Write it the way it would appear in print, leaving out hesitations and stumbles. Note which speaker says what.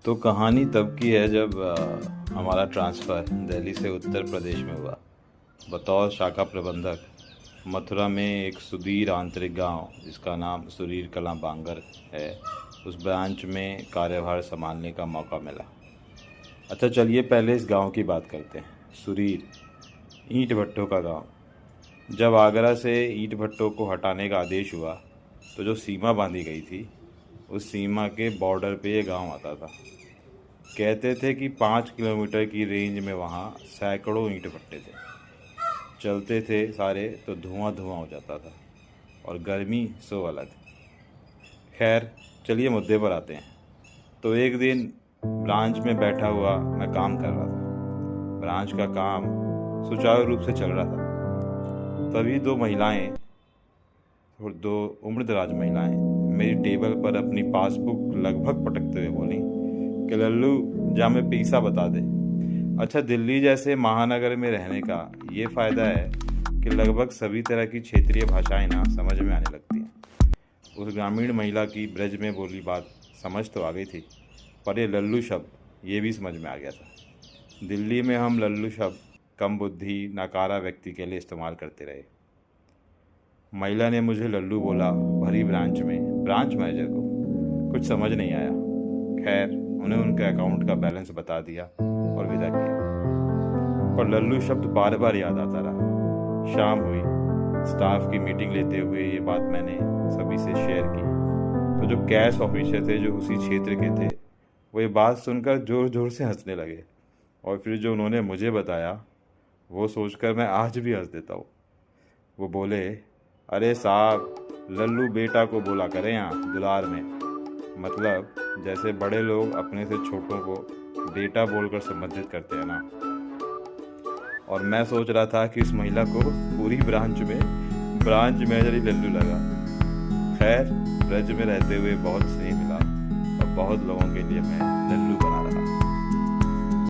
Speaker 1: तो कहानी तब की है जब हमारा ट्रांसफ़र दिल्ली से उत्तर प्रदेश में हुआ। बतौर शाखा प्रबंधक मथुरा में एक सुदूर आंतरिक गांव जिसका नाम सुरीर कलां बांगर है, उस ब्रांच में कार्यभार संभालने का मौका मिला। अच्छा, चलिए पहले इस गांव की बात करते हैं। सुरीर ईंट भट्टों का गांव। जब आगरा से ईंट भट्टों को हटाने का आदेश हुआ तो जो सीमा बांधी गई थी, उस सीमा के बॉर्डर पे ये गांव आता था। कहते थे कि 5 किलोमीटर की रेंज में वहाँ सैकड़ों ईंट भट्टे थे। चलते थे सारे तो धुआं धुआं हो जाता था, और गर्मी सो अलग। खैर, चलिए मुद्दे पर आते हैं। तो एक दिन ब्रांच में बैठा हुआ मैं काम कर रहा था। ब्रांच का काम सुचारू रूप से चल रहा था। तभी दो उम्रदराज महिलाएं मेरी टेबल पर अपनी पासबुक लगभग पटकते हुए बोली कि लल्लू, जा में पैसा बता दे। अच्छा, दिल्ली जैसे महानगर में रहने का ये फ़ायदा है कि लगभग सभी तरह की क्षेत्रीय भाषाएं ना समझ में आने लगती हैं। उस ग्रामीण महिला की ब्रज में बोली बात समझ तो आ गई थी, पर ये लल्लू शब्द ये भी समझ में आ गया था। दिल्ली में हम लल्लू शब्द कम बुद्धि नकारा व्यक्ति के लिए इस्तेमाल करते रहे। महिला ने मुझे लल्लू बोला भरी ब्रांच में ब्रांच मैनेजर को कुछ समझ नहीं आया। खैर, उन्हें उनके अकाउंट का बैलेंस बता दिया और विदा किया। पर लल्लू शब्द बार बार याद आता रहा। शाम हुई। स्टाफ की मीटिंग लेते हुए ये बात मैंने सभी से शेयर की। तो जो कैश ऑफिसर थे, जो उसी क्षेत्र के थे, वो ये बात सुनकर ज़ोर ज़ोर से हंसने लगे। और फिर जो उन्होंने मुझे बताया वो सोचकर मैं आज भी हंस देता हूँ। वो बोले, अरे साहब, लल्लू बेटा को बोला करें यहाँ दुलार में। मतलब जैसे बड़े लोग अपने से छोटों को बेटा बोलकर संबोधित करते हैं ना। और मैं सोच रहा था कि इस महिला को पूरी ब्रांच में ब्रांच मैनेजर ही लल्लू लगा। खैर, ब्रज में रहते हुए बहुत स्नेह मिला और बहुत लोगों के लिए मैं लल्लू